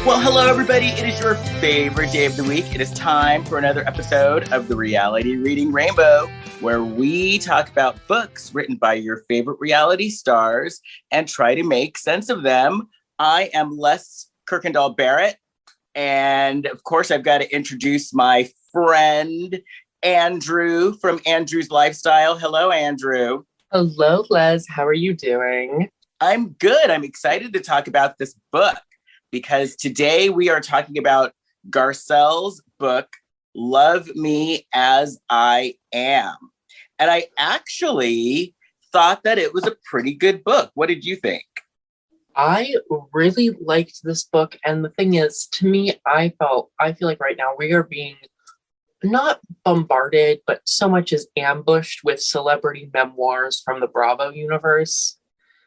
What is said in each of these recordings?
Well, hello, everybody. It is your favorite day of the week. It is time for another episode of The Reality Reading Rainbow, where we talk about books written by your favorite reality stars and try to make sense of them. I am Les Kirkendall Barrett, and of course, I've got to introduce my friend, Andrew, from Andrew's Lifestyle. Hello, Andrew. Hello, Les. How are you doing? I'm good. I'm excited to talk about this book, because today we are talking about Garcelle's book, Love Me As I Am. And I actually thought that it was a pretty good book. What did you think? I really liked this book. And the thing is, to me, I feel like right now we are being not bombarded, but so much as ambushed with celebrity memoirs from the Bravo universe.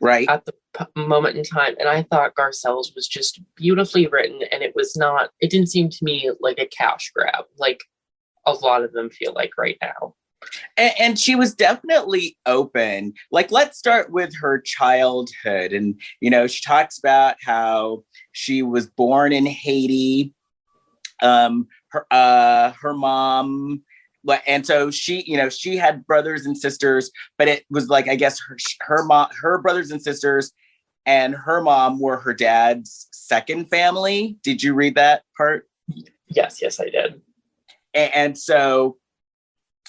Right. At the moment in time. And I thought Garcelle's was just beautifully written, and it didn't seem to me like a cash grab, like a lot of them feel like right now. And she was definitely open. Like, let's start with her childhood. And, she talks about how she was born in Haiti. Her mom, and so she had brothers and sisters, but it was like, I guess her brothers and sisters and her mom were her dad's second family. Did you read that part? Yes, I did. And so,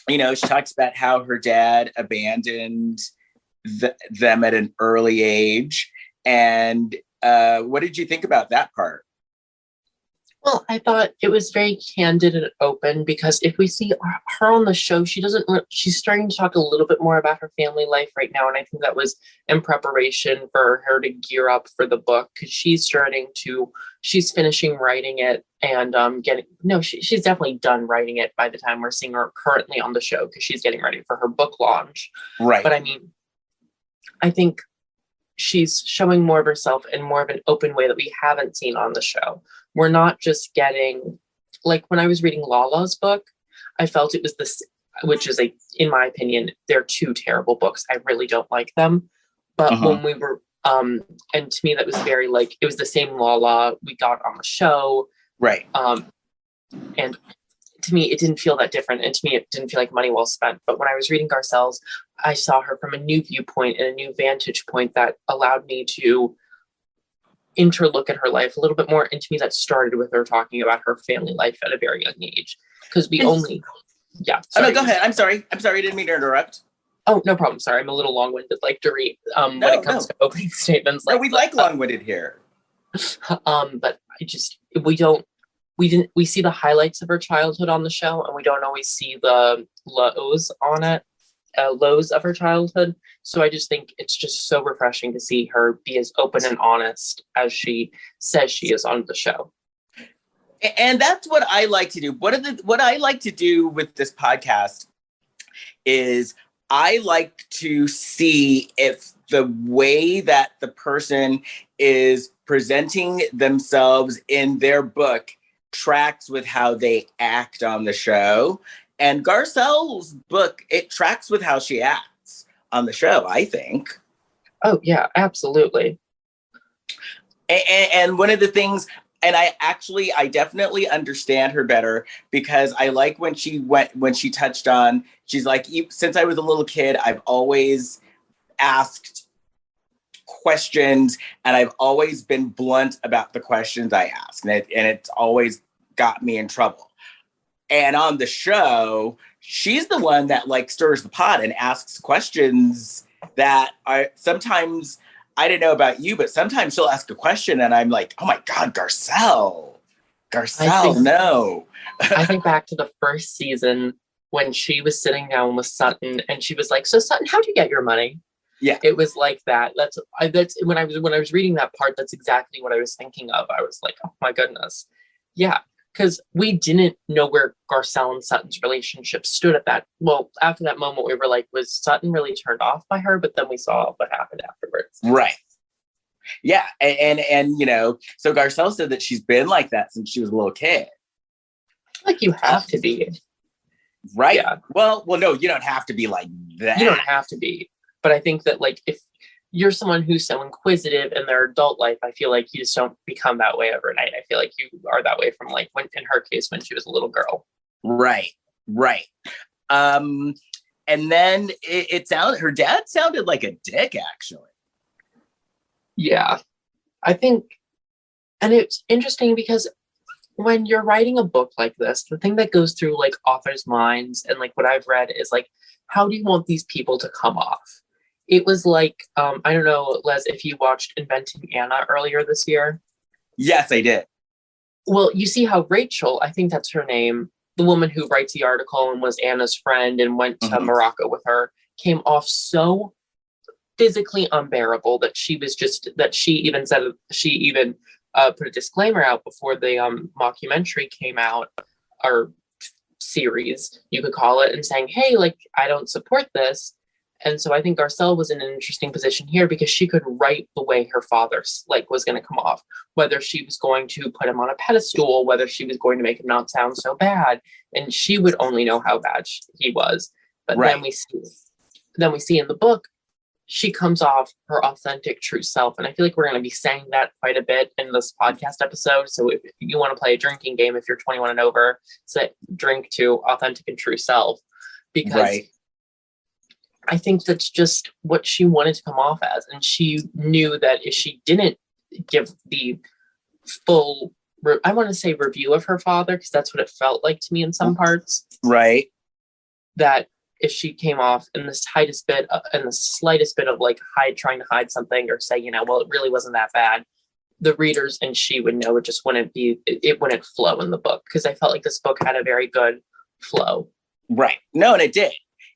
she talks about how her dad abandoned them at an early age. And what did you think about that part? Well, I thought it was very candid and open, because if we see her on the show, she's starting to talk a little bit more about her family life right now. And I think that was in preparation for her to gear up for the book, because she's finishing writing it and she's definitely done writing it by the time we're seeing her currently on the show, because she's getting ready for her book launch. Right. But I mean, I think she's showing more of herself in more of an open way that we haven't seen on the show. We're not just getting, like when I was reading Lala's book, I felt it was this, which is in my opinion, they're two terrible books. I really don't like them. But when we were, and to me, that was very it was the same Lala we got on the show. Right. And to me, it didn't feel that different. And to me, it didn't feel like money well spent. But when I was reading Garcelle's, I saw her from a new viewpoint and a new vantage point that allowed me to interlook at her life a little bit more. And to me, that started with her talking about her family life at a very young age. Because go ahead. I'm sorry. I didn't mean to interrupt. Oh, no problem. Sorry. I'm a little long-winded, Dorit, when it comes to opening statements. No, we like long-winded here. But we see the highlights of her childhood on the show, and we don't always see the lows of her childhood. So I just think it's just so refreshing to see her be as open and honest as she says she is on the show. And that's what I like to do. What I like to do with this podcast is I like to see if the way that the person is presenting themselves in their book tracks with how they act on the show. And Garcelle's book, it tracks with how she acts on the show, I think. Oh, yeah, absolutely. And one of the things, and I definitely understand her better, because I like when she touched on, she's like, since I was a little kid, I've always asked questions, and I've always been blunt about the questions I ask. And it's always got me in trouble. And on the show, she's the one that stirs the pot and asks questions that are sometimes, I don't know about you, but sometimes she'll ask a question and I'm like, oh my God, Garcelle, no. I think back to the first season when she was sitting down with Sutton and she was like, so Sutton, how'd you get your money? Yeah. It was like that. That's when I was reading that part, that's exactly what I was thinking of. I was like, oh my goodness. Yeah. Because we didn't know where Garcelle and Sutton's relationship stood at that. Well, after that moment, we were like, was Sutton really turned off by her? But then we saw what happened afterwards. Right. Yeah. And so Garcelle said that she's been like that since she was a little kid. Like you have to be. Right. Yeah. Well, no, you don't have to be like that. You don't have to be. But I think that if you're someone who's so inquisitive in their adult life. I feel like you just don't become that way overnight. I feel like you are that way from like when, in her case, when she was a little girl. Right. And then it sounded, her dad sounded like a dick, actually. Yeah, I think, and it's interesting because when you're writing a book like this, the thing that goes through like authors' minds and like what I've read is like, how do you want these people to come off? It was like, I don't know, Les, if you watched Inventing Anna earlier this year. Yes, I did. Well, you see how Rachel, I think that's her name, the woman who writes the article and was Anna's friend and went to Morocco with her, came off so physically unbearable that she even said, she even put a disclaimer out before the mockumentary came out, or series, you could call it, and saying, hey, like, I don't support this. And so I think Garcelle was in an interesting position here because she could write the way her father like was going to come off, whether she was going to put him on a pedestal, whether she was going to make him not sound so bad, and she would only know how bad he was. But then we see in the book, she comes off her authentic, true self. And I feel like we're going to be saying that quite a bit in this podcast episode. So if you want to play a drinking game, if you're 21 and over, say drink to authentic and true self, because I think that's just what she wanted to come off as. And she knew that if she didn't give the full, I want to say review of her father, because that's what it felt like to me in some parts. Right. That if she came off in the slightest bit of like trying to hide something or say, well, it really wasn't that bad, the readers and she would know it wouldn't flow in the book, because I felt like this book had a very good flow. Right. No, and it did.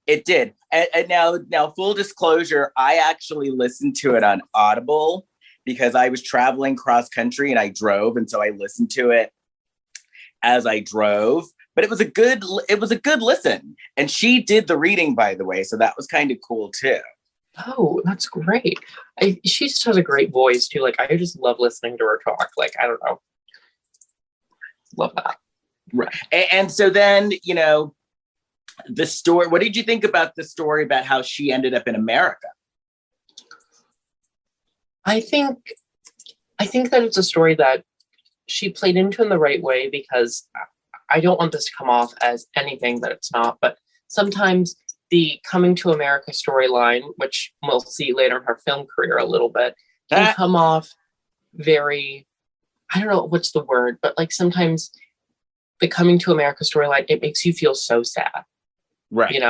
It did. And now full disclosure, I actually listened to it on Audible because I was traveling cross country and I drove. And so I listened to it as I drove, but it was a good listen. And she did the reading, by the way. So that was kind of cool too. Oh, that's great. She just has a great voice too. Like, I just love listening to her talk. Like, I don't know. Love that. Right. And so then, the story, what did you think about the story about how she ended up in America? I think that it's a story that she played into in the right way, because I don't want this to come off as anything that it's not, but sometimes the coming to America storyline, which we'll see later in her film career a little bit, can come off very, I don't know what's the word, but like sometimes the coming to America storyline, it makes you feel so sad. Right.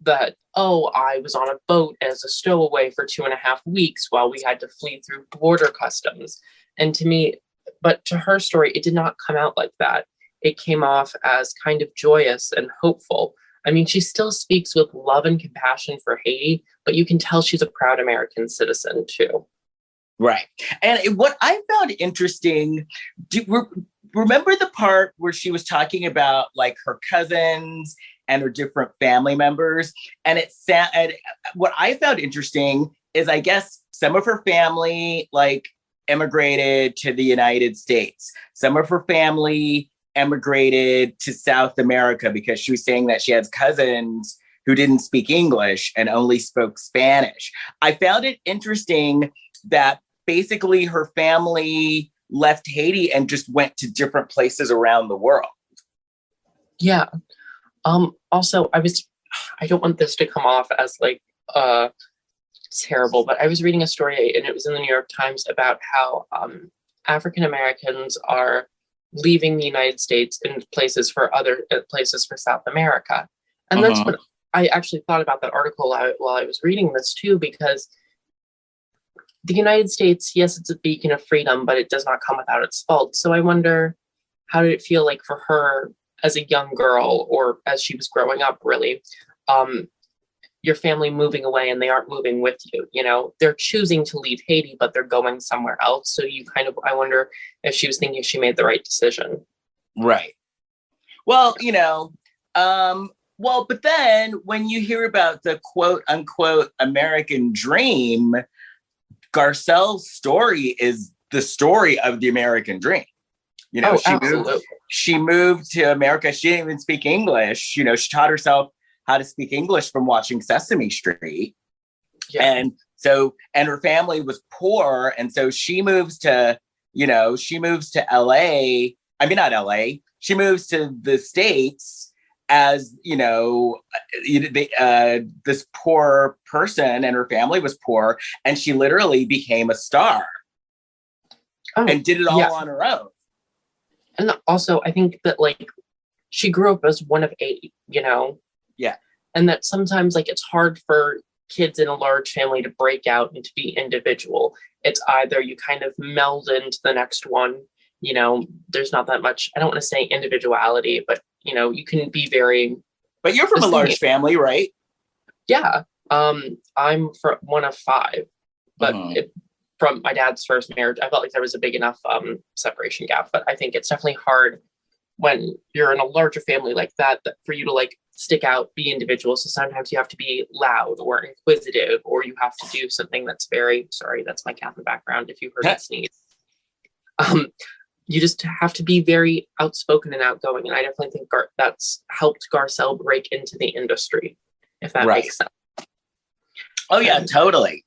That, I was on a boat as a stowaway for 2.5 weeks while we had to flee through border customs. And to her story, it did not come out like that. It came off as kind of joyous and hopeful. I mean, she still speaks with love and compassion for Haiti, but you can tell she's a proud American citizen too. Right. And what I found interesting, remember the part where she was talking about like her cousins and her different family members? And what I found interesting is, I guess, some of her family like emigrated to the United States. Some of her family emigrated to South America, because she was saying that she has cousins who didn't speak English and only spoke Spanish. I found it interesting that basically her family left Haiti and just went to different places around the world. Yeah. Also, I don't want this to come off as like terrible, but I was reading a story, and it was in the New York Times, about how African Americans are leaving the United States in places for South America. And that's what I actually thought about that article while I was reading this too, because the United States, yes, it's a beacon of freedom, but it does not come without its faults. So I wonder, how did it feel like for her as a young girl, or as she was growing up, really, your family moving away and they aren't moving with you, they're choosing to leave Haiti, but they're going somewhere else. So I wonder if she was thinking she made the right decision. Right. Well, but then when you hear about the quote unquote American dream, Garcelle's story is the story of the American dream. She moved to America. She didn't even speak English. She taught herself how to speak English from watching Sesame Street. Yeah. And So, and her family was poor. And so she moves to, LA. I mean, not LA. She moves to the States as, this poor person, and her family was poor. And she literally became a star and did it all on her own. And also, I think that like she grew up as one of 8, Yeah. And that sometimes like it's hard for kids in a large family to break out and to be individual. It's either you kind of meld into the next one, there's not that much, I don't want to say individuality, but you can be very. But you're from a large family, right? Yeah. I'm from one of 5, but from my dad's first marriage, I felt like there was a big enough separation gap. But I think it's definitely hard when you're in a larger family like that for you to like stick out, be individual. So sometimes you have to be loud or inquisitive, or you have to do something that's very, sorry, that's my cat in the background if you heard it sneeze. You just have to be very outspoken and outgoing. And I definitely think that's helped Garcelle break into the industry, if that makes sense. Oh yeah, totally.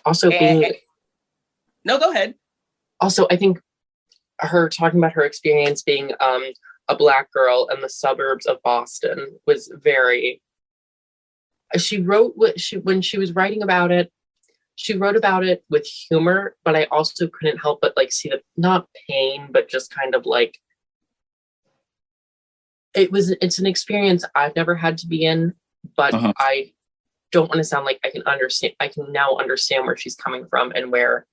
Also, no, go ahead. Also, I think her talking about her experience being a Black girl in the suburbs of Boston was very. She wrote when she was writing about it. She wrote about it with humor, but I also couldn't help but like see the not pain, but just kind of like it's an experience I've never had to be in, but I don't want to sound like I can now understand where she's coming from and where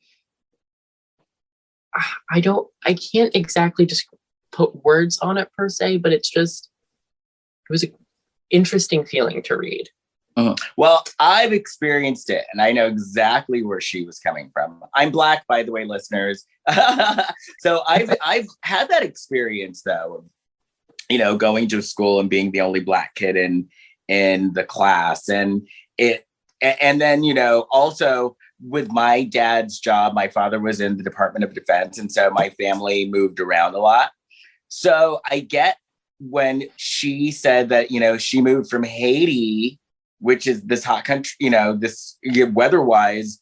I can't exactly just put words on it per se, but it was an interesting feeling to read. Well, I've experienced it and I know exactly where she was coming from. I'm Black, by the way, listeners. So I've had that experience though, of, going to school and being the only Black kid in the class. And then, also with my dad's job, my father was in the Department of Defense. And so my family moved around a lot. So I get when she said that, she moved from Haiti, which is this hot country, this weather-wise,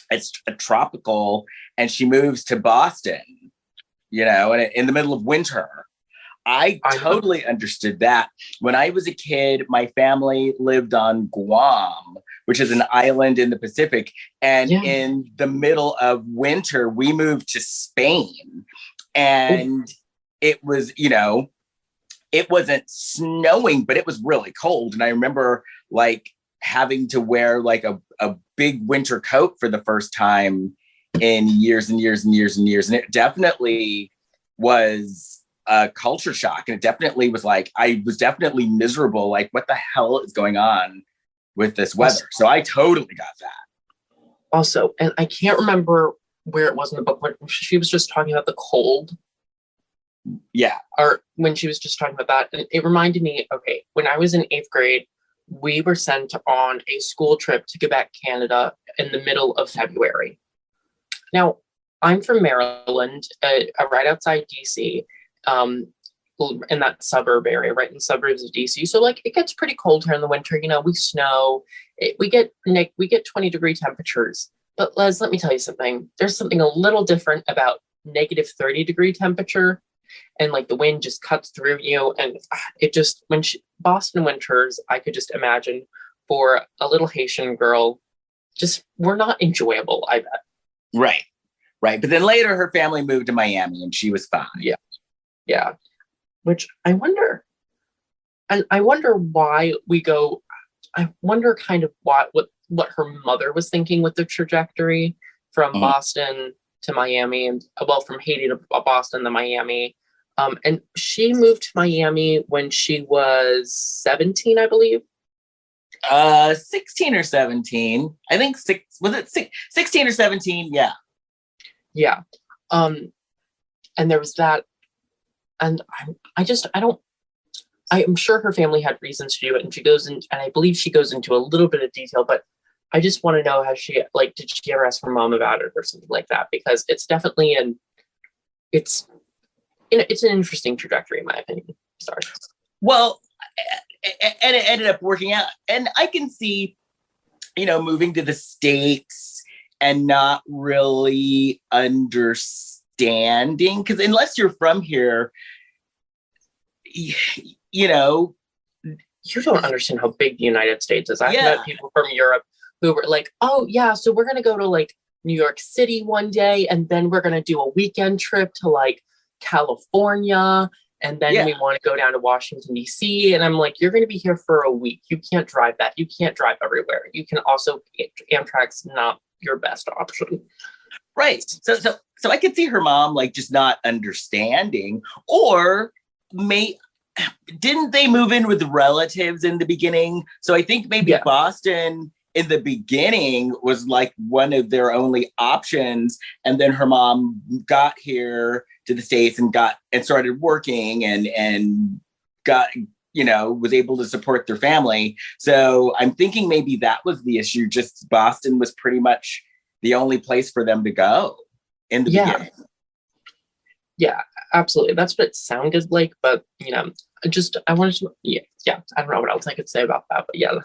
it's tropical, and she moves to Boston, and in the middle of winter. I totally understood that. When I was a kid, my family lived on Guam, which is an island in the Pacific. And in the middle of winter, we moved to Spain. And it was, it wasn't snowing, but it was really cold. And I remember like having to wear like a big winter coat for the first time in years and years and years and years. And it definitely was a culture shock. And it definitely was like, I was definitely miserable. Like, what the hell is going on with this weather? So I totally got that. Also, and I can't remember where it was in the book, when she was just talking about the cold. Yeah. Or when she was just talking about that. And it reminded me, okay, when I was in 8th grade, we were sent on a school trip to Quebec, Canada in the middle of February. Now, I'm from Maryland, right outside DC, in that suburb area, right in the suburbs of DC. So like it gets pretty cold here in the winter. We snow, we get 20-degree temperatures. But Les, let me tell you something. There's something a little different about negative 30-degree temperature. And like the wind just cuts through you. And it just, Boston winters, I could just imagine for a little Haitian girl, just were not enjoyable, I bet. Right. But then later her family moved to Miami and she was fine. Yeah. Which I wonder why I wonder kind of what her mother was thinking with the trajectory from Boston to Miami, and from Haiti to Boston to Miami. And she moved to Miami when she was 17, I believe. 16 or 17. I think 16 or 17? Yeah. Yeah. And there was that. And I'm sure her family had reasons to do it. And she goes in, and I believe she goes into a little bit of detail, but I just want to know did she ever ask her mom about it or something like that? Because it's definitely it's an interesting trajectory in my opinion. Sorry. Well, and it ended up working out. And I can see, moving to the States and not really understanding, because unless you're from here, you don't understand how big the United States is. I've met people from Europe who were like, oh yeah, so we're going to go to like New York City one day, and then we're going to do a weekend trip to like California, and then we want to go down to Washington, D.C. And I'm like, you're going to be here for a week. You can't drive that. You can't drive everywhere. You can also, Amtrak's not your best option. Right. So I could see her mom like just not understanding, or didn't they move in with relatives in the beginning? So I think maybe Boston in the beginning was like one of their only options. And then her mom got here to the States and started working and got, was able to support their family. So I'm thinking maybe that was the issue. Just Boston was pretty much the only place for them to go in the beginning. Yeah, absolutely. That's what it sounded like. But, I wanted to, I don't know what else I could say about that, but yeah.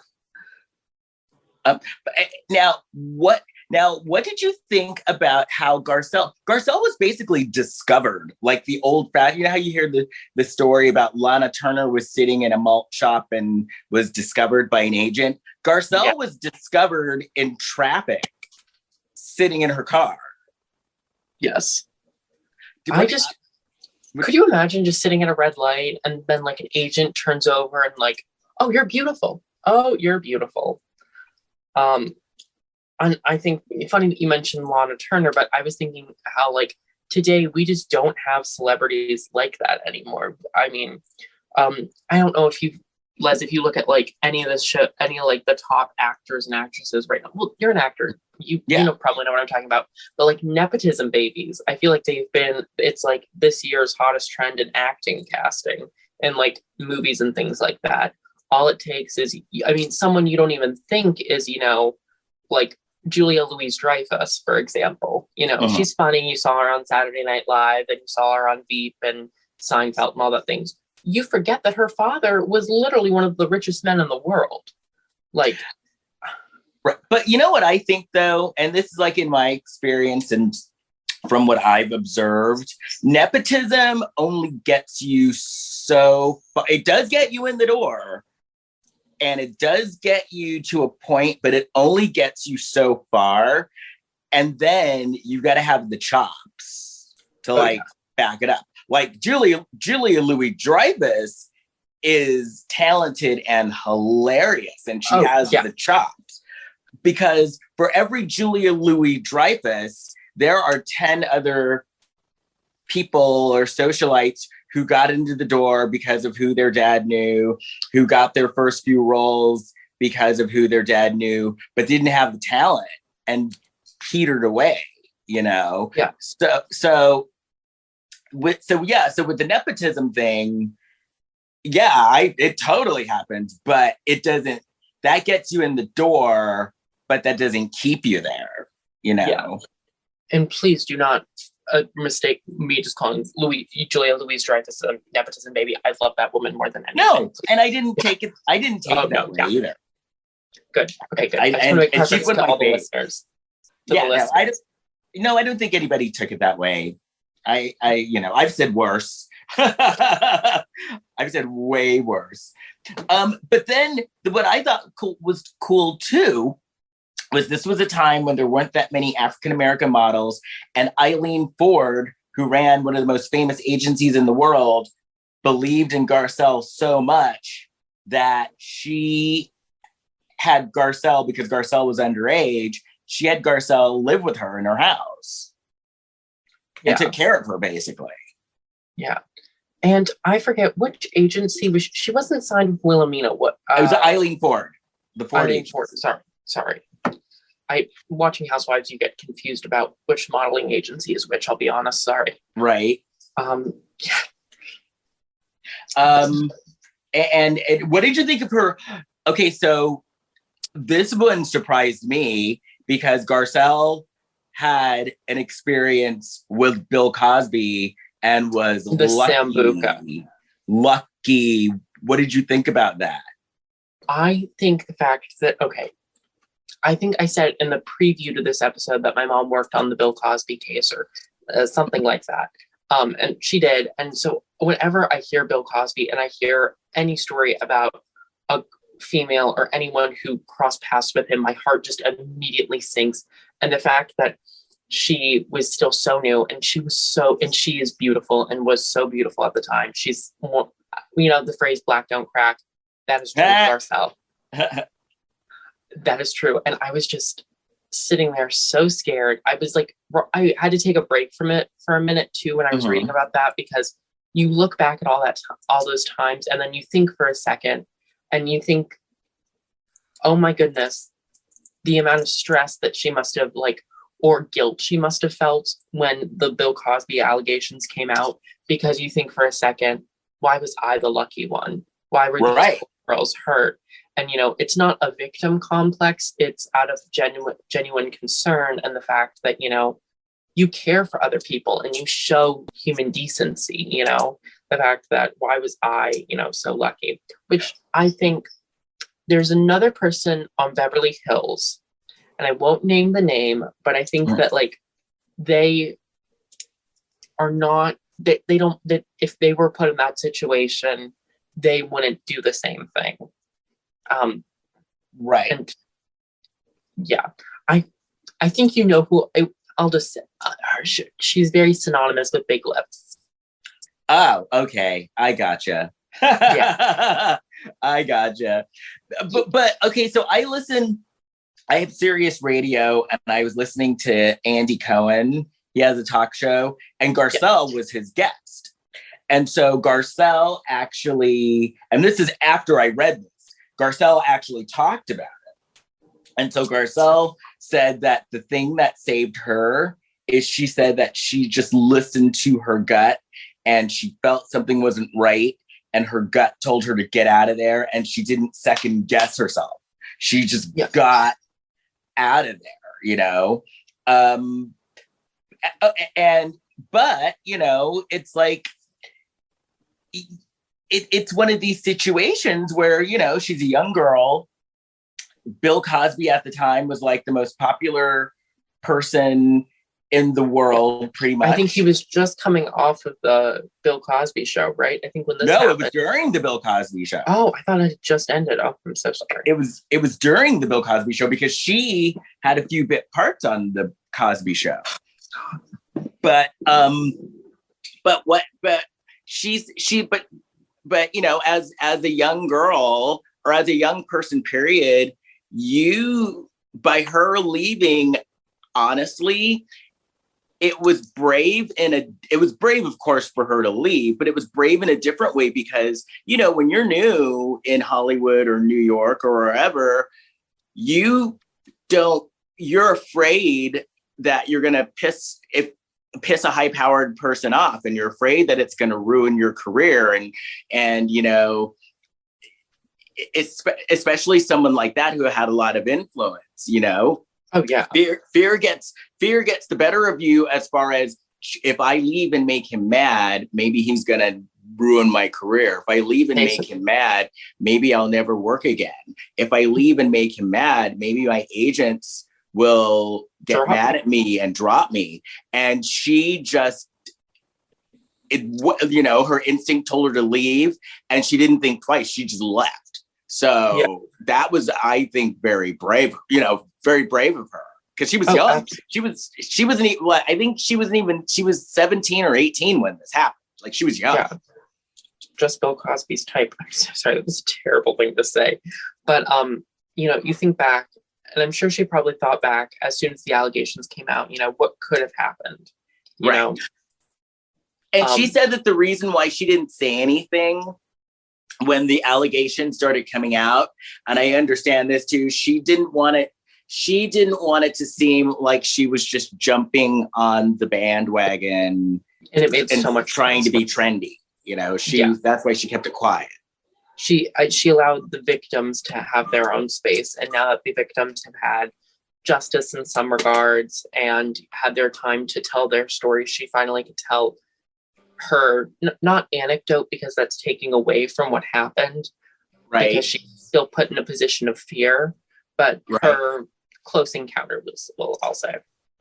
Now, what did you think about how Garcelle was basically discovered, like the old fashioned, how you hear the story about Lana Turner was sitting in a malt shop and was discovered by an agent. Garcelle was discovered in traffic, sitting in her car. Yes. Could you imagine just sitting at a red light and then like an agent turns over and like, oh, you're beautiful. Oh, you're beautiful. And I think funny that you mentioned Lana Turner, but I was thinking how like today we just don't have celebrities like that anymore. I mean, I don't know if if you look at like any of this show, any of like the top actors and actresses right now. Well, you're an actor. You probably know what I'm talking about. But like nepotism babies, I feel like it's like this year's hottest trend in acting casting and like movies and things like that. All it takes is, someone you don't even think is, like Julia Louis-Dreyfus, for example. She's funny. You saw her on Saturday Night Live, and you saw her on Veep and Seinfeld and all that things. You forget that her father was literally one of the richest men in the world. Like, right. But you know what I think, though, and this is like in my experience and from what I've observed, nepotism only gets you it does get you in the door. And it does get you to a point, but it only gets you so far. And then you got to have the chops to back it up. Like Julia Louis-Dreyfus is talented and hilarious, and she has the chops. Because for every Julia Louis-Dreyfus, there are 10 other people or socialites who got into the door because of who their dad knew, who got their first few roles because of who their dad knew, but didn't have the talent and petered away, Yeah. So with the nepotism thing, it totally happens, but it doesn't, that gets you in the door, but that doesn't keep you there, Yeah. And please do not mistake me just calling Julia Louis-Dreyfus a nepotism baby. I love that woman more than anything. No, and I didn't take it. I didn't take it that way either. Good. Okay, good. I just want to make reference to all the listeners. I don't think anybody took it that way. I've said worse. I've said way worse. But then what I thought was cool too was this was a time when there weren't that many African-American models, and Eileen Ford, who ran one of the most famous agencies in the world, believed in Garcelle so much that she had Garcelle, because Garcelle was underage, she had Garcelle live with her in her house and took care of her, basically. Yeah. And I forget which agency she wasn't signed with Wilhelmina. It was Eileen Ford. The Ford Eileen agency. Ford. Sorry. Watching Housewives, you get confused about which modeling agency is which. I'll be honest. Sorry. Right. Yeah. And what did you think of her? Okay, so this one surprised me because Garcelle had an experience with Bill Cosby and was the Sambuca. Lucky. What did you think about that? I think the fact that, okay, I think I said in the preview to this episode that my mom worked on the Bill Cosby case or something like that. And she did. And so whenever I hear Bill Cosby and I hear any story about a female or anyone who crossed paths with him, my heart just immediately sinks. And the fact that she was still so new and she is beautiful and was so beautiful at the time. She's, the phrase black don't crack. That is true, Garcelle. That is true. And I was just sitting there so scared. I was like, I had to take a break from it for a minute too when I was reading about that, because you look back at all those times and then you think for a second and you think, oh my goodness, the amount of stress that she must have or guilt she must have felt when the Bill Cosby allegations came out, because you think for a second, why was I the lucky one? Why were these girls hurt? And, it's not a victim complex. It's out of genuine concern. And the fact that, you care for other people and you show human decency, the fact that why was I, so lucky, which I think there's another person on Beverly Hills, and I won't name the name, but I think that they are not, that they don't, that if they were put in that situation, they wouldn't do the same thing. Right. And yeah, I think who I'll just say, she's very synonymous with big lips. Oh, okay. I gotcha. Yeah. I gotcha. But okay, so I have Sirius Radio and I was listening to Andy Cohen. He has a talk show and Garcelle was his guest. And so Garcelle actually, and this is after I read this, Garcelle actually talked about it. And so Garcelle said that the thing that saved her is she said that she just listened to her gut and she felt something wasn't right and her gut told her to get out of there and she didn't second guess herself. She just got out of there, but it's like, it's one of these situations where, she's a young girl. Bill Cosby at the time was like the most popular person in the world, pretty much. I think he was just coming off of the Bill Cosby show, right? I think when this happened. No, it was during the Bill Cosby show. Oh, I thought it just ended. Oh, I'm so sorry. It was during the Bill Cosby show because she had a few bit parts on the Cosby show. But as a young girl or as a young person, period, by her leaving, honestly, it was brave of course for her to leave, but it was brave in a different way because, when you're new in Hollywood or New York or wherever, you're afraid that you're going to piss a high-powered person off, and you're afraid that it's going to ruin your career. And especially someone like that who had a lot of influence, Oh yeah. Fear gets the better of you as far as if I leave and make him mad, maybe he's going to ruin my career. If I leave and make him mad, maybe I'll never work again. If I leave and make him mad, maybe my agents will get mad at me and drop me. And she just, her instinct told her to leave and she didn't think twice. She just left. So that was, I think, very brave, very brave of her because she was young. She wasn't even, I think she was 17 or 18 when this happened. Like she was young. Yeah. Just Bill Cosby's type. I'm so sorry. That was a terrible thing to say. But, you think back, and I'm sure she probably thought back as soon as the allegations came out, what could have happened, you know? And she said that the reason why she didn't say anything when the allegations started coming out, and I understand this too, she didn't want it to seem like she was just jumping on the bandwagon and it made so much trying to be trendy. That's why she kept it quiet. She allowed the victims to have their own space. And now that the victims have had justice in some regards and had their time to tell their story, she finally could tell her, not anecdote, because that's taking away from what happened. Right. Because feel put in a position of fear, but Right. her close encounter was, well, I'll say.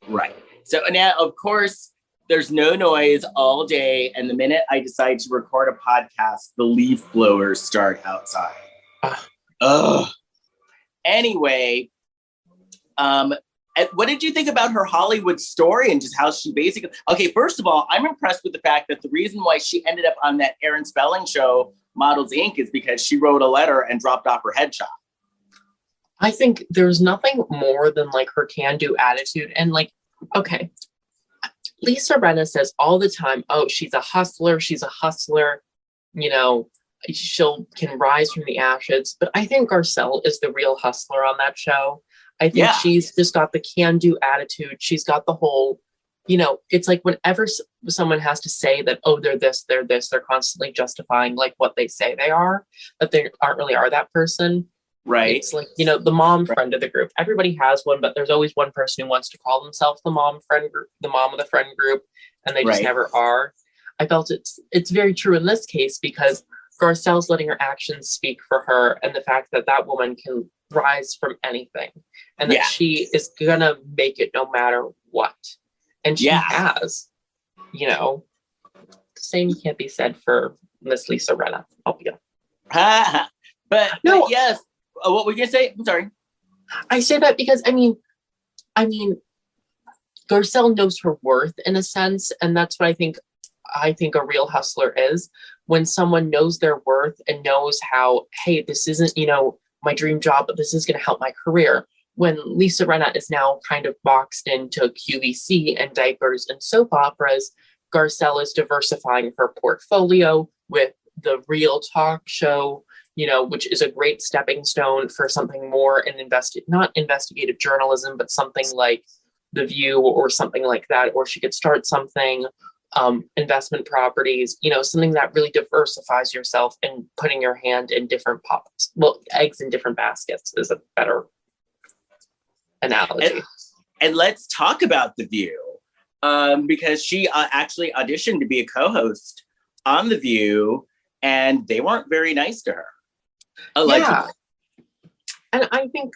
Right. So now, of course, there's no noise all day. And the minute I decide to record a podcast, the leaf blowers start outside. Ugh. Anyway, what did you think about her Hollywood story and just how she basically... Okay, first of all, I'm impressed with the fact that the reason why she ended up on that Aaron Spelling show, Models Inc., is because she wrote a letter and dropped off her headshot. I think there's nothing more than like her can-do attitude. And like, okay, Lisa Rinna says all the time, oh, she's a hustler. You know, can rise from the ashes. But I think Garcelle is the real hustler on that show. I think she's just got the can-do attitude. She's got the whole, you know, it's like whenever someone has to say that, oh, they're this, they're constantly justifying like what they say they are, but they aren't really that person. Right. It's like, you know, the mom friend of the group. Everybody has one, but there's always one person who wants to call themselves the mom friend group, the mom of the friend group, and they just never are. I felt it's very true in this case because Garcelle's letting her actions speak for her, and the fact that that woman can rise from anything, and that she is gonna make it no matter what, and she has. You know, the same can't be said for Miss Lisa Rinna. But yes. What were you gonna say? I'm sorry. I say that because I mean, Garcelle knows her worth in a sense, and that's what I think a real hustler is. When someone knows their worth and knows how, hey, this isn't, you know, my dream job, but this is going to help my career. When Lisa Rinna is now kind of boxed into QVC and diapers and soap operas, Garcelle is diversifying her portfolio with the Real Talk show, you know, which is a great stepping stone for something more in not investigative journalism, but something like The View or something like that. Or she could start something, investment properties, you know, something that really diversifies yourself and putting your hand in different pots. Well, eggs in different baskets is a better analogy. And let's talk about The View, because she actually auditioned to be a co-host on The View, and they weren't very nice to her. Allegedly. Yeah. And I think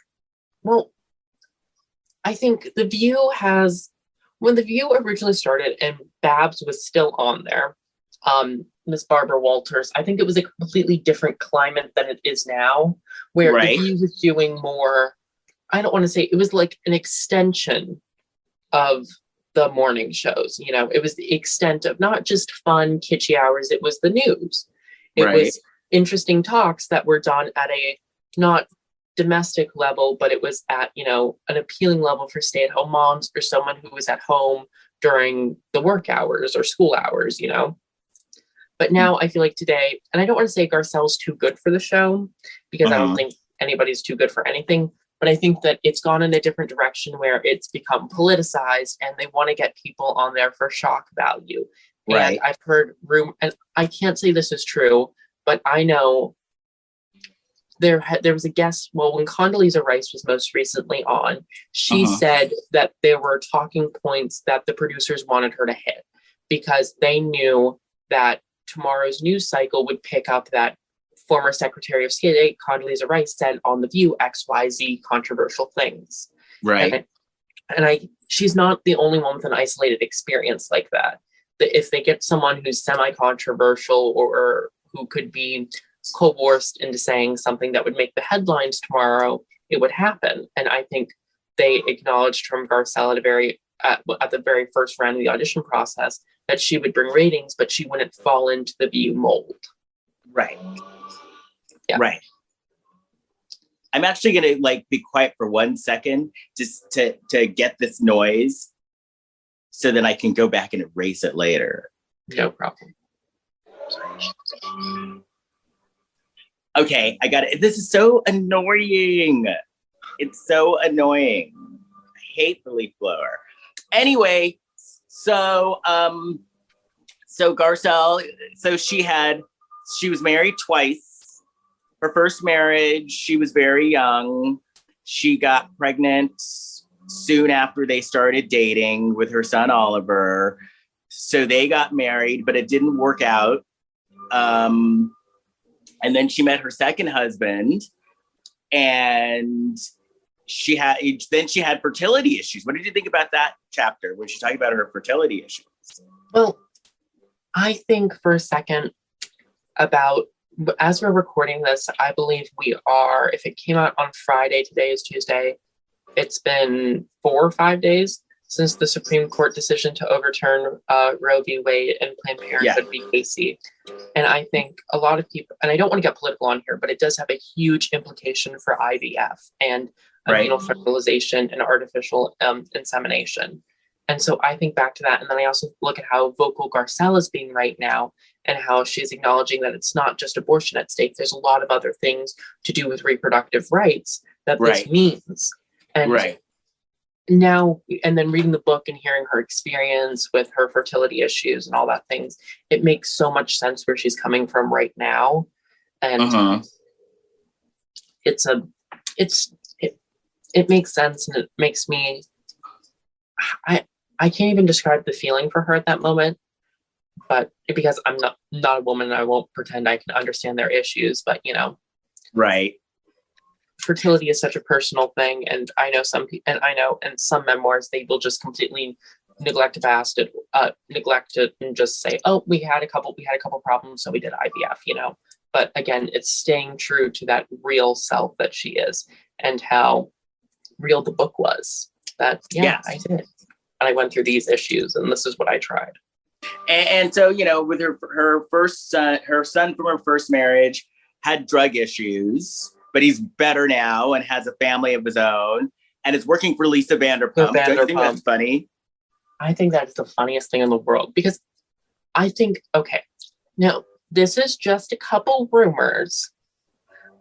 The View when The View originally started and Babs was still on there, Miss Barbara Walters, I think it was a completely different climate than it is now, where The View was doing more, I don't want to say, it was like an extension of the morning shows. You know, it was the extent of not just fun, kitschy hours, it was the news. It was interesting talks that were done at a not domestic level, but it was at, you know, an appealing level for stay-at-home moms or someone who was at home during the work hours or school hours, you know. But now I feel like today, and I don't want to say Garcelle's too good for the show, because I don't think anybody's too good for anything, but I think that it's gone in a different direction where it's become politicized and they want to get people on there for shock value. And I've heard and I can't say this is true, but I know there was a guest, well, when Condoleezza Rice was most recently on, she said that there were talking points that the producers wanted her to hit because they knew that tomorrow's news cycle would pick up that former Secretary of State Condoleezza Rice said on The View XYZ controversial things. Right. And she's not the only one with an isolated experience like that. If they get someone who's semi-controversial or who could be coerced into saying something that would make the headlines tomorrow, it would happen. And I think they acknowledged from Garcelle at the very first round of the audition process that she would bring ratings, but she wouldn't fall into the View mold. Right. Yeah. Right. I'm actually going to be quiet for 1 second just to get this noise so then I can go back and erase it later. No problem. Okay, I got it. This is so annoying. It's so annoying. I hate the leaf blower. Anyway, so Garcelle, she was married twice. Her first marriage, she was very young. She got pregnant soon after they started dating with her son, Oliver. So they got married, but it didn't work out. And then she met her second husband, and she had fertility issues. What did you think about that chapter when she's talking about her fertility issues? Well, I think for a second about, as we're recording this, I believe we are, if it came out on Friday, today is Tuesday, it's been 4 or 5 days since the Supreme Court decision to overturn Roe v. Wade and Planned Parenthood v. Casey. And I think a lot of people, and I don't want to get political on here, but it does have a huge implication for IVF and anal fertilization and artificial insemination. And so I think back to that. And then I also look at how vocal Garcelle is being right now and how she's acknowledging that it's not just abortion at stake. There's a lot of other things to do with reproductive rights that this means. And now, and then reading the book and hearing her experience with her fertility issues and all that things, it makes so much sense where she's coming from right now. And it makes sense, and it makes me, I can't even describe the feeling for her at that moment, but because I'm not a woman, I won't pretend I can understand their issues, but fertility is such a personal thing. And I know some people, and I know in some memoirs, they will just completely neglect it and just say, oh, we had a couple problems, so we did IVF, but again, it's staying true to that real self that she is and how real the book was. That I did, and I went through these issues, and this is what I tried. And so with her son from her first marriage had drug issues, but he's better now and has a family of his own and is working for Lisa Vanderpump. Don't you think that's funny? I think that's the funniest thing in the world, because I think, okay, now this is just a couple rumors,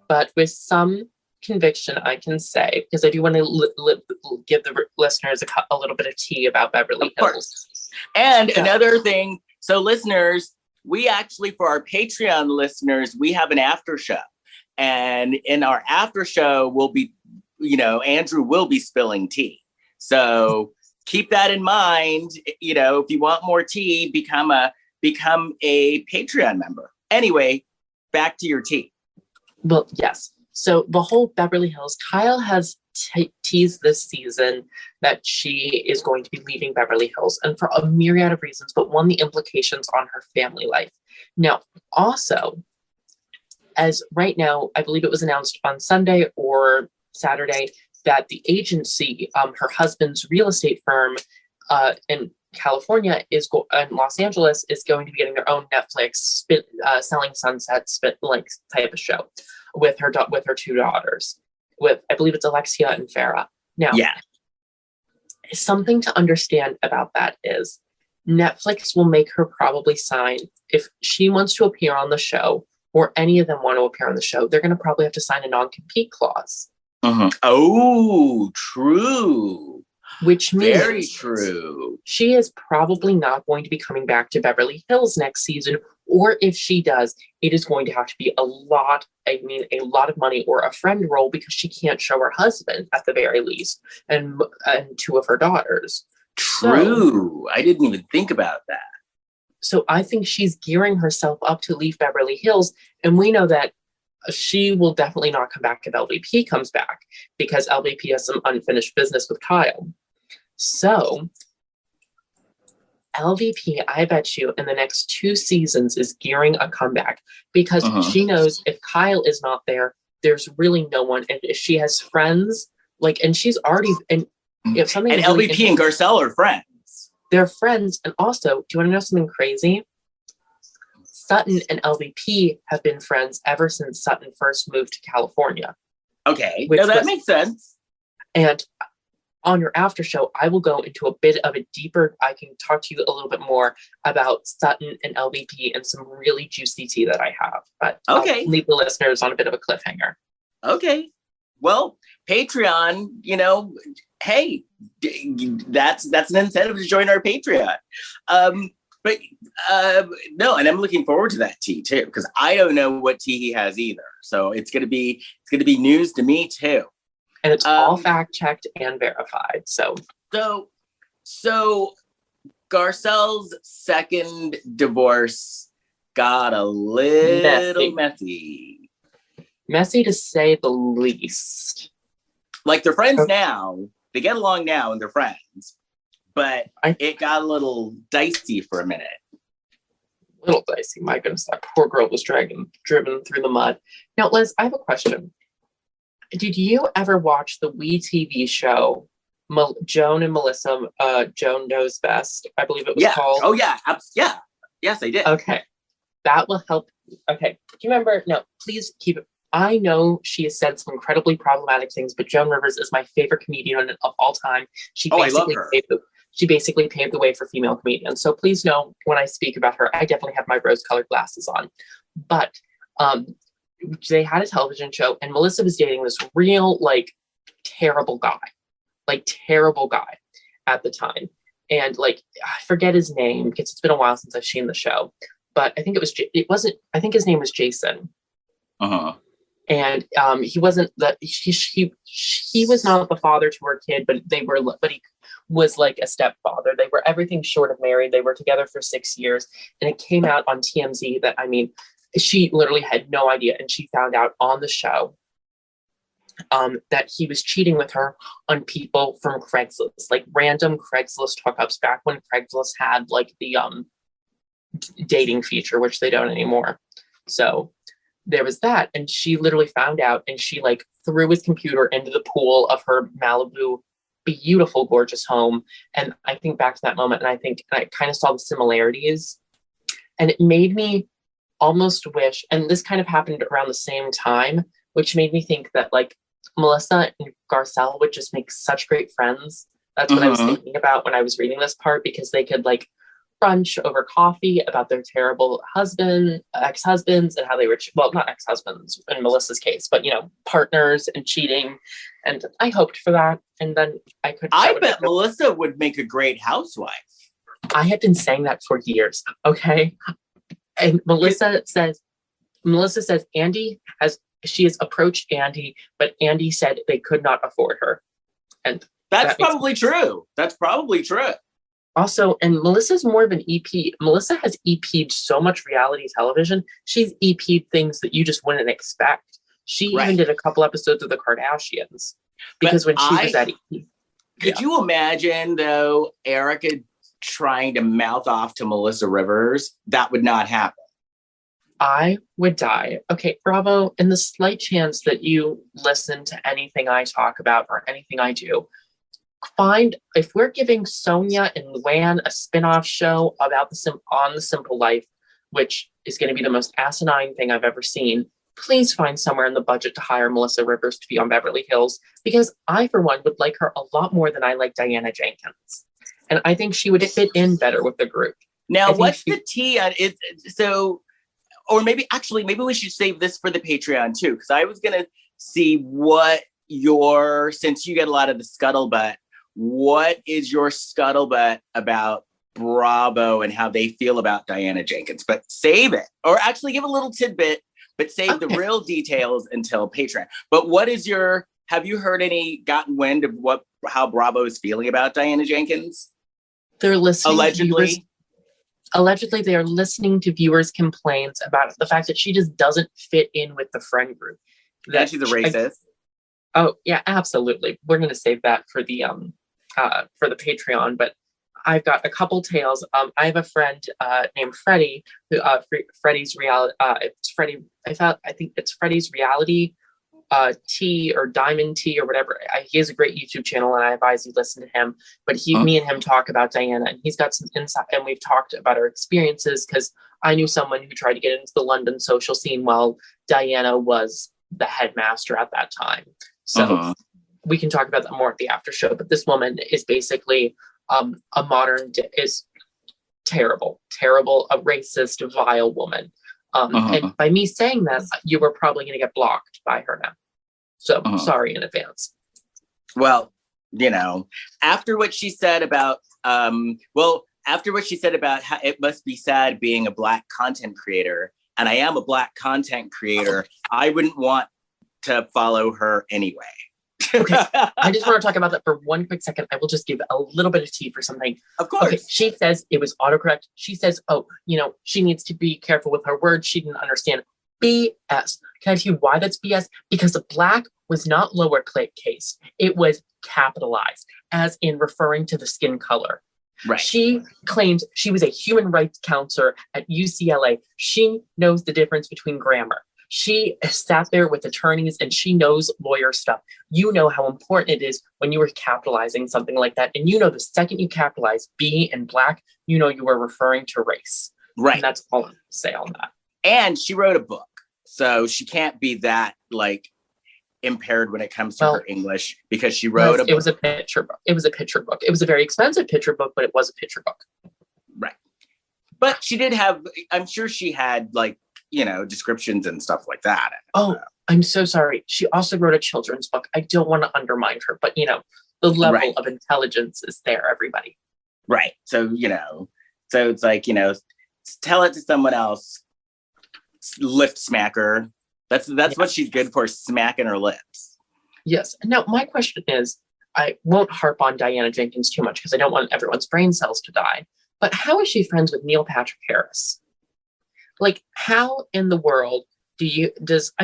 but with some conviction, I can say, because I do want to give the listeners a little bit of tea about Beverly Hills. And another thing, so listeners, we actually, for our Patreon listeners, we have an after show. And in our after show, we'll be, Andrew will be spilling tea. So keep that in mind. If you want more tea, become a Patreon member. Anyway, back to your tea. Well, yes. So the whole Beverly Hills, Kyle has teased this season that she is going to be leaving Beverly Hills, and for a myriad of reasons, but one, the implications on her family life. Now, also, as right now, I believe it was announced on Sunday or Saturday that the agency, her husband's real estate firm in California in Los Angeles is going to be getting their own Netflix Selling Sunset type of show with her 2 daughters. I believe it's Alexia and Farah. Now, something to understand about that is Netflix will make her probably sign, if she wants to appear on the show, or any of them want to appear on the show, they're going to probably have to sign a non-compete clause. Oh, true. Which means very true. She is probably not going to be coming back to Beverly Hills next season, or if she does, it is going to have to be a lot of money or a friend role, because she can't show her husband at the very least, and 2 of her daughters. True. I didn't even think about that. So I think she's gearing herself up to leave Beverly Hills. And we know that she will definitely not come back if LVP comes back, because LVP has some unfinished business with Kyle. So LVP, I bet you, in the next 2 seasons is gearing a comeback, because she knows if Kyle is not there, there's really no one. And if she has friends, and she's already, and if something, and LVP and Garcelle are friends. They're friends. And also, do you want to know something crazy? Sutton and LVP have been friends ever since Sutton first moved to California. Okay. No, that makes sense. And on your after show, I will go into a bit of a deeper, I can talk to you a little bit more about Sutton and LVP and some really juicy tea that I have. But I'll leave the listeners on a bit of a cliffhanger. Okay. Well, Patreon, hey, that's an incentive to join our Patreon. But no, and I'm looking forward to that tea too, because I don't know what tea he has either. So it's gonna be news to me too. And it's all fact checked and verified. So Garcelle's second divorce got a little messy. Messy to say the least. Like, they're friends now. They get along now and they're friends. But it got a little dicey for a minute. Little dicey. My goodness, that poor girl was driven through the mud. Now, Liz, I have a question. Did you ever watch the WeTV show, Joan and Melissa, Joan Knows Best, I believe it was called? Oh, yeah. Yeah. Yes, I did. Okay. That will help. Okay. Do you remember? No, please keep it. I know she has said some incredibly problematic things, but Joan Rivers is my favorite comedian of all time. I love her. She basically paved the way for female comedians. So please know when I speak about her, I definitely have my rose-colored glasses on. But they had a television show, and Melissa was dating this real, terrible guy at the time. And I forget his name because it's been a while since I've seen the show. But I think I think his name was Jason. Uh-huh. And he wasn't he was not the father to her kid, but he was like a stepfather. They were everything short of married. They were together for 6 years, and it came out on TMZ that, she literally had no idea, and she found out on the show that he was cheating with her on people from Craigslist, random Craigslist hookups back when Craigslist had the dating feature, which they don't anymore. So there was that, and she literally found out, and she threw his computer into the pool of her Malibu, beautiful, gorgeous home. And I think back to that moment, and I kind of saw the similarities, and it made me almost wish, and this kind of happened around the same time, which made me think that Melissa and Garcelle would just make such great friends. That's what I was thinking about when I was reading this part, because they could brunch over coffee about their terrible ex-husbands, and how they were, not ex-husbands in Melissa's case, but, partners and cheating. And I hoped for that. And then I bet Melissa would make a great housewife. I had been saying that for years. Okay. And Melissa says she has approached Andy, but Andy said they could not afford her. And that's probably true. That's probably true. Also, and Melissa's more of an EP. Melissa has EP'd so much reality television. She's EP'd things that you just wouldn't expect. She even did a couple episodes of the Kardashians, because when she was at EP. Could you imagine, though, Erica trying to mouth off to Melissa Rivers? That would not happen. I would die. Okay, Bravo, in the slight chance that you listen to anything I talk about or anything I do, if we're giving Sonia and Luann a spin-off show about the Simple Life, which is going to be the most asinine thing I've ever seen, please find somewhere in the budget to hire Melissa Rivers to be on Beverly Hills, because I, for one, would like her a lot more than I like Diana Jenkins. And I think she would fit in better with the group. Now, what's the tea on it? So, or maybe we should save this for the Patreon too, because I was going to see since you get a lot of the scuttlebutt, what is your scuttlebutt about Bravo and how they feel about Diana Jenkins? But save it, or actually give a little tidbit, but save the real details until Patreon. But have you gotten wind of how Bravo is feeling about Diana Jenkins? They're listening. Allegedly, they are listening to viewers' complaints about the fact that she just doesn't fit in with the friend group. That she's a racist. Oh yeah, absolutely. We're going to save that for the Patreon, but I've got a couple tales. I have a friend named Freddie, who Freddie's reality. It's Freddie. I think it's Freddie's reality tea or diamond tea or whatever. He has a great YouTube channel, and I advise you listen to him. But me and him talk about Diana, and he's got some insight, and we've talked about our experiences, because I knew someone who tried to get into the London social scene while Diana was the headmaster at that time. So we can talk about that more at the after show. But this woman is basically is terrible, a racist, vile woman. And by me saying that, you were probably going to get blocked by her now. So sorry in advance. Well, after what she said about, how it must be sad being a Black content creator, and I am a Black content creator, I wouldn't want to follow her anyway. Okay, I just want to talk about that for one quick second. I will just give a little bit of tea for something. Of course. Okay, she says it was autocorrect. She says, she needs to be careful with her words. She didn't understand. BS. Can I tell you why that's BS? Because the black was not lowercase. It was capitalized, as in referring to the skin color. Right. She claims she was a human rights counselor at UCLA. She knows the difference between grammar. She sat there with attorneys and she knows lawyer stuff. You know how important it is when you were capitalizing something like that. And you know the second you capitalize B and black, you know you were referring to race. Right. And that's all I have to say on that. And she wrote a book. So she can't be that like impaired when it comes to her English because she wrote a book. It was a picture book. It was a picture book. It was a very expensive picture book, but it was a picture book. Right. But she did have, I'm sure she had like, you know, descriptions and stuff like that. Oh, I'm so sorry. She also wrote a children's book. I don't want to undermine her, but you know, the level of intelligence is there, everybody. Right. So, you know, so it's like, you know, tell it to someone else. Lip smacker. That's what she's good for, smacking her lips. Yes. Now, my question is, I won't harp on Diana Jenkins too much because I don't want everyone's brain cells to die. But how is she friends with Neil Patrick Harris? Like, how in the world I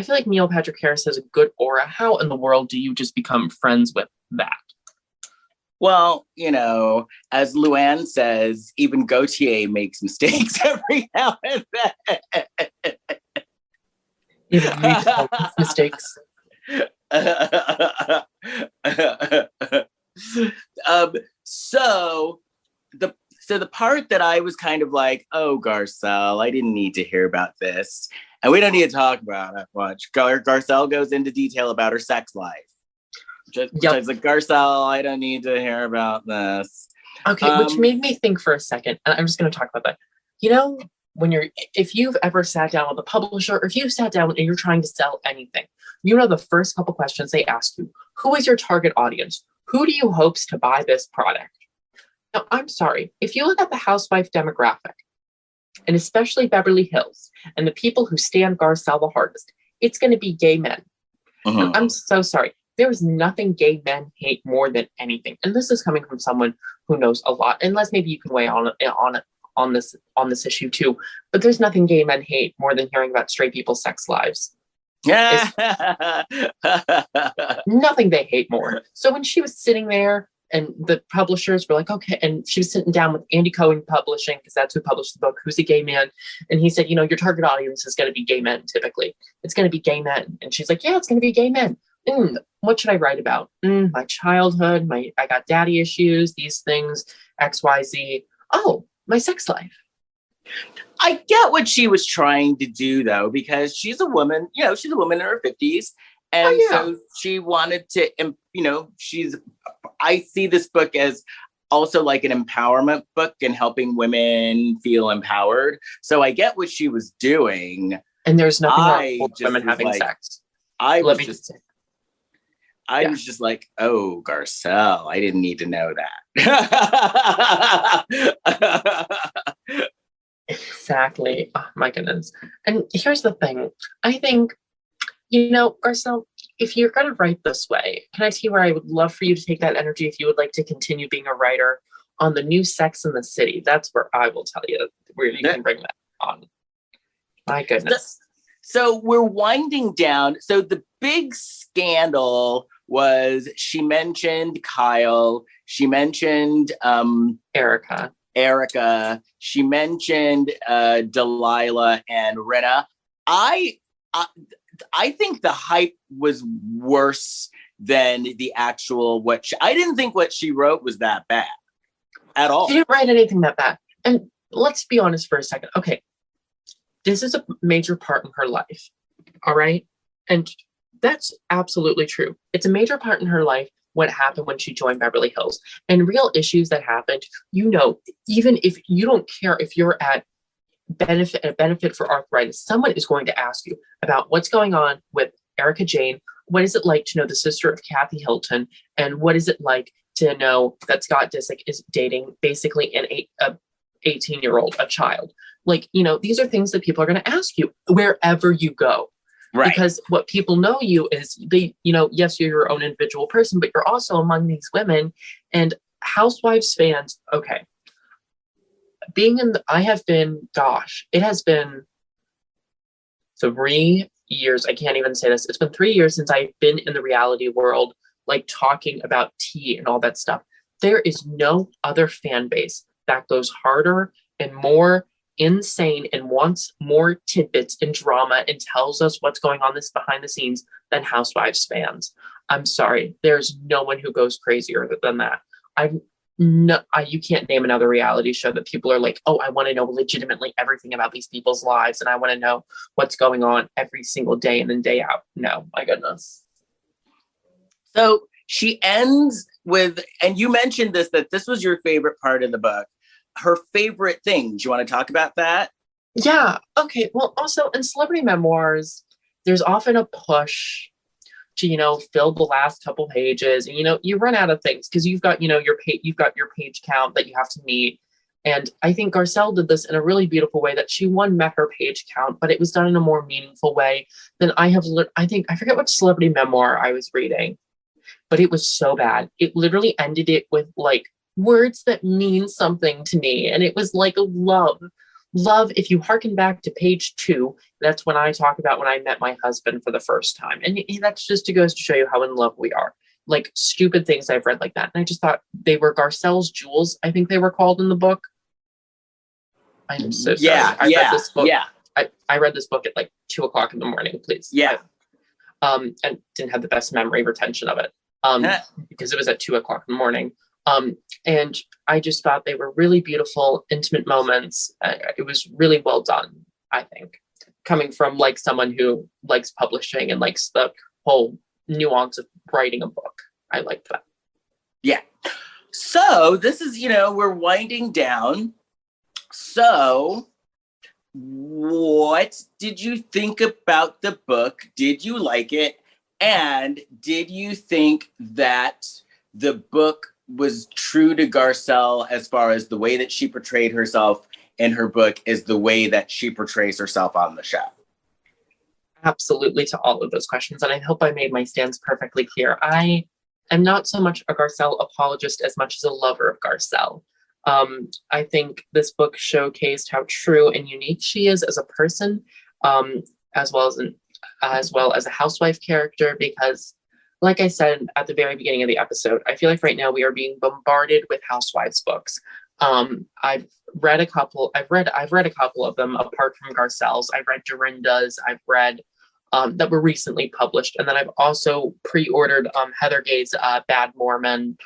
feel like Neil Patrick Harris has a good aura. How in the world do you just become friends with that? Well, you know, as Luann says, even Gautier makes mistakes every now and then. Even Rita makes mistakes. So the part that I was kind of like, oh, Garcelle, I didn't need to hear about this. And we don't need to talk about it much. Garcelle goes into detail about her sex life. I was like, Garcelle, I don't need to hear about this. Okay, which made me think for a second, and I'm just going to talk about that. You know, if you've ever sat down with a publisher, or if you've sat down and you're trying to sell anything, you know the first couple questions they ask you, who is your target audience? Who do you hopes to buy this product? Now, I'm sorry, if you look at the housewife demographic, and especially Beverly Hills, and the people who stand Garcelle the hardest, it's going to be gay men. Now, I'm so sorry. There is nothing gay men hate more than anything. And this is coming from someone who knows a lot. Unless maybe you can weigh on this issue too. But there's nothing gay men hate more than hearing about straight people's sex lives. Nothing they hate more. So when she was sitting there and the publishers were like, okay, and she was sitting down with Andy Cohen Publishing, because that's who published the book, who's a gay man. And he said, you know, your target audience is going to be gay men, typically. It's going to be gay men. And she's like, yeah, it's going to be gay men. What should I write about? My childhood, I got daddy issues, these things, XYZ. Oh, my sex life. I get what she was trying to do, though, because she's a woman, you know, she's a woman in her 50s. And so she wanted to, you know, I see this book as also like an empowerment book and helping women feel empowered. So I get what she was doing. And there's nothing wrong with women having sex. I was just like, oh, Garcelle, I didn't need to know that. Exactly. Oh, my goodness. And here's the thing. I think, you know, Garcelle, if you're going to write this way, can I tell you where I would love for you to take that energy if you would like to continue being a writer on the new Sex and the City? That's where I will tell you where you can bring that on. My goodness. So we're winding down. So the big scandal was she mentioned Kyle. She mentioned Erica. She mentioned Delilah and Rinna. I think the hype was worse than the actual I didn't think what she wrote was that bad at all. She didn't write anything that bad. And let's be honest for a second. Okay. This is a major part in her life. All right. And that's absolutely true. It's a major part in her life. What happened when she joined Beverly Hills and real issues that happened, you know, even if you don't care if you're at benefit for arthritis, someone is going to ask you about what's going on with Erica Jane. What is it like to know the sister of Kathy Hilton? And what is it like to know that Scott Disick is dating basically an 18-year-old, a child? Like, you know, these are things that people are going to ask you wherever you go. Right. Because what people know you is they, you know, yes, you're your own individual person, but you're also among these women and Housewives fans. Okay. It has been 3 years. I can't even say this. It's been 3 years since I've been in the reality world, like talking about tea and all that stuff. There is no other fan base that goes harder and more insane and wants more tidbits and drama and tells us what's going on this behind the scenes than Housewives fans. I'm sorry. There's no one who goes crazier than that. You can't name another reality show that people are like, oh, I want to know legitimately everything about these people's lives and I want to know what's going on every single day in and day out. No, my goodness. So she ends with, and you mentioned this, that this was your favorite part of the book. Her favorite thing. Do you want to talk about that? Yeah. Okay. Well, also in celebrity memoirs, there's often a push to, fill the last couple pages, and you run out of things because you've got you've got your page count that you have to meet. And I think Garcelle did this in a really beautiful way, that she met her page count, but it was done in a more meaningful way than I have. I forget what celebrity memoir I was reading, but it was so bad. It literally ended it with like words that mean something to me, and it was like love. If you hearken back to page 2, that's when I talk about when I met my husband for the first time. And that's just goes to show you how in love we are. Like stupid things I've read like that. And I just thought they were Garcelle's jewels, I think they were called in the book. I'm so sorry. I read this book. Yeah. I read this book at like 2:00 in the morning, please. Yeah. And didn't have the best memory retention of it. Because it was at 2:00 in the morning. And I just thought they were really beautiful, intimate moments. It was really well done, I think, coming from like someone who likes publishing and likes the whole nuance of writing a book. I like that. Yeah. So this is, we're winding down. So what did you think about the book? Did you like it? And did you think that the book was true to Garcelle as far as the way that she portrayed herself in her book is the way that she portrays herself on the show? Absolutely, to all of those questions. And I hope I made my stance perfectly clear. I am not so much a Garcelle apologist as much as a lover of Garcelle. I think this book showcased how true and unique she is as a person, as well as a housewife character, because like I said at the very beginning of the episode, I feel like right now we are being bombarded with Housewives books. I've read a couple of them apart from Garcelle's. I've read Dorinda's. I've read that were recently published, and then I've also pre-ordered Heather Gay's Bad Mormon.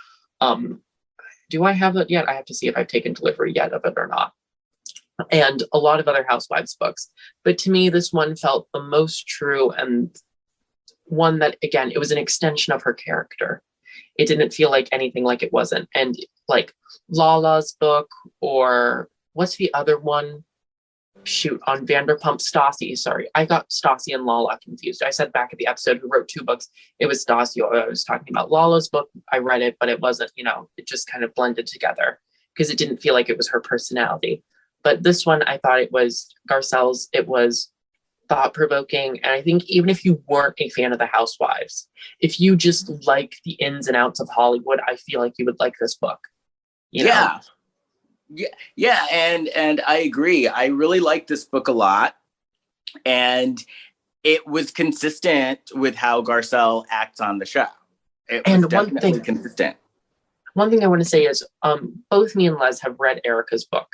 Do I have that yet? I have to see if I've taken delivery yet of it or not. And a lot of other Housewives books, but to me, this one felt the most true, and one that, again, it was an extension of her character. It didn't feel like anything like it wasn't. And like Lala's book, or what's the other one? Shoot, on Vanderpump, Stassi. Sorry, I got Stassi and Lala confused. I said back at the episode who wrote 2 books, it was Stassi I was talking about. Lala's book, I read it, but it wasn't, it just kind of blended together because it didn't feel like it was her personality. But this one, I thought it was Garcelle's. It was thought-provoking, and I think even if you weren't a fan of the Housewives, if you just like the ins and outs of Hollywood, I feel like you would like this book. Yeah, and I agree. I really like this book a lot, and it was consistent with how Garcelle acts on the show. It was definitely consistent. One thing I want to say is, both me and Les have read Erica's book,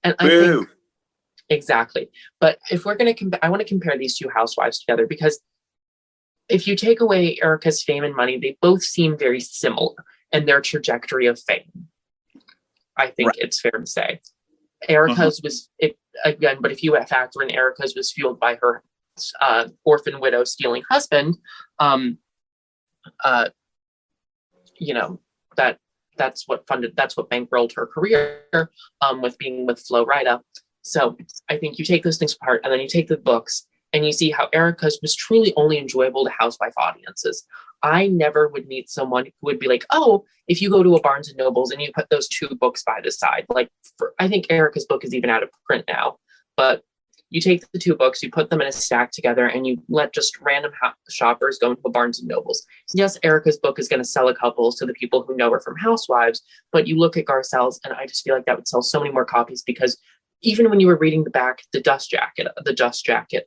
and I think exactly. But if we're going to I want to compare these 2 housewives together, because if you take away Erica's fame and money, they both seem very similar in their trajectory of fame. I think it's fair to say. Erica's was, again, but if you factor in Erica's was fueled by her orphan widow stealing husband, that's what bankrolled her career with being with Flo Rida. So I think you take those things apart, and then you take the books and you see how Erica's was truly only enjoyable to housewife audiences. I never would meet someone who would be like, oh, if you go to a Barnes and Nobles and you put those 2 books by the side, I think Erica's book is even out of print now, but you take the 2 books, you put them in a stack together, and you let just random shoppers go into a Barnes and Nobles. Yes, Erica's book is going to sell a couple to the people who know her from Housewives, but you look at Garcelle's, and I just feel like that would sell so many more copies because even when you were reading the dust jacket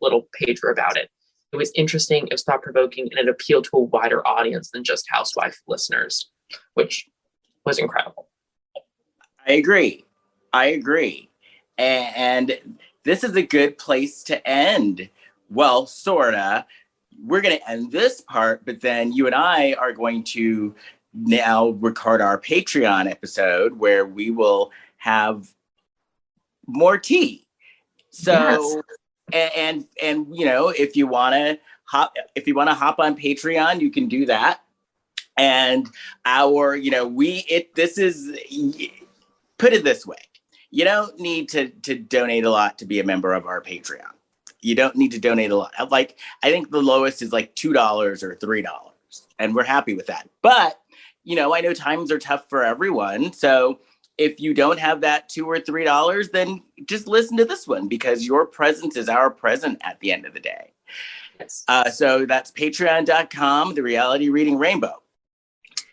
little pager about it, it was interesting, it was thought-provoking, and it appealed to a wider audience than just Housewife listeners, which was incredible. I agree. And this is a good place to end. Well, sorta. We're going to end this part, but then you and I are going to now record our Patreon episode where we will have more tea. So, yes. and you know, if you want to hop on Patreon, you can do that. And this is, put it this way. You don't need to donate a lot to be a member of our Patreon. You don't need to donate a lot. Like, I think the lowest is like $2 or $3, and we're happy with that. But, you know, I know times are tough for everyone. So if you don't have that $2 or $3, then just listen to this one, because your presence is our present at the end of the day. Yes. So that's patreon.com, The Reality Reading Rainbow.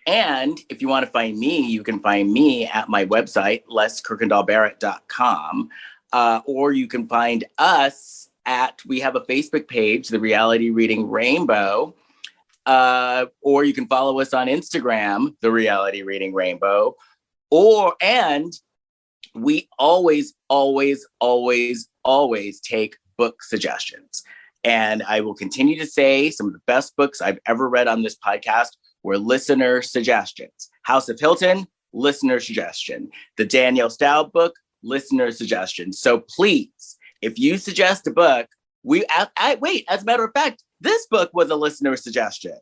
And if you want to find me, you can find me at my website, leskirkendallbarrett.com. Or you can find us we have a Facebook page, The Reality Reading Rainbow. Or you can follow us on Instagram, The Reality Reading Rainbow. And we always take book suggestions. And I will continue to say some of the best books I've ever read on this podcast were listener suggestions. House of Hilton, listener suggestion. The Danielle Staub book, listener suggestion. So please, if you suggest a book, as a matter of fact, this book was a listener suggestion.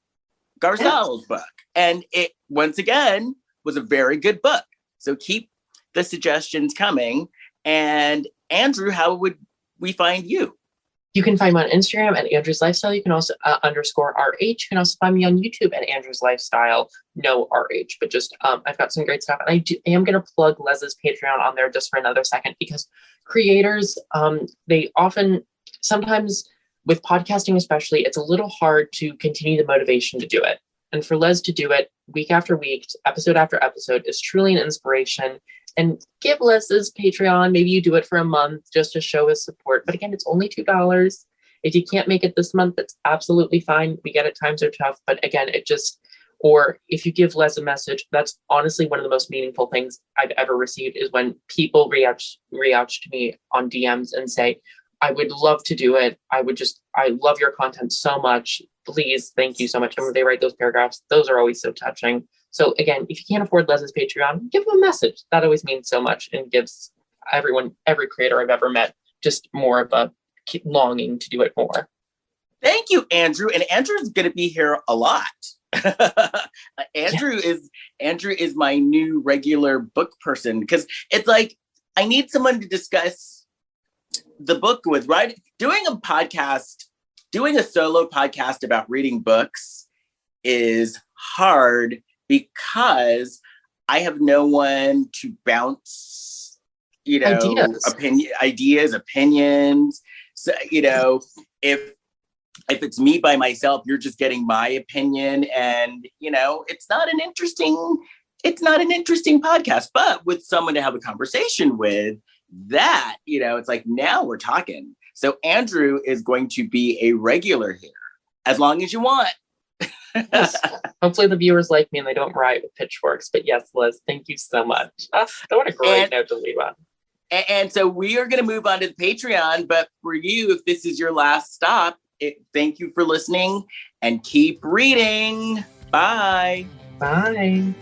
Garcelle's book. And it, once again, was a very good book. So keep the suggestions coming. And Andrew, how would we find you? You can find me on Instagram at Andrew's Lifestyle. You can also _RH. You can also find me on YouTube at Andrew's Lifestyle. No RH, but just I've got some great stuff. And I am going to plug Les's Patreon on there just for another second, because creators, they often, sometimes with podcasting especially, it's a little hard to continue the motivation to do it. And for Les to do it week after week, episode after episode, is truly an inspiration. And give Les's Patreon. Maybe you do it for a month just to show his support. But again, it's only $2. If you can't make it this month, that's absolutely fine. We get it, times are tough. But again, or if you give Les a message, that's honestly one of the most meaningful things I've ever received, is when people reach to me on DMs and say, I would love to do it. I love your content so much. Please, thank you so much. And when they write those paragraphs, those are always so touching. So again, if you can't afford Les's Patreon, give them a message. That always means so much and gives every creator I've ever met, just more of a longing to do it more. Thank you, Andrew. And Andrew's going to be here a lot. Andrew is my new regular book person, because it's like, I need someone to discuss the book with, right? Doing a solo podcast about reading books is hard, because I have no one to bounce, ideas, opinions. So, if it's me by myself, you're just getting my opinion, and, it's not an interesting podcast. But with someone to have a conversation with, that, it's like, now we're talking. So Andrew is going to be a regular here, as long as you want. Yes. Hopefully the viewers like me and they don't riot with pitchforks. But yes, Liz, thank you so much. What a great note to leave on. And so we are going to move on to the Patreon. But for you, if this is your last stop, thank you for listening, and keep reading. Bye. Bye.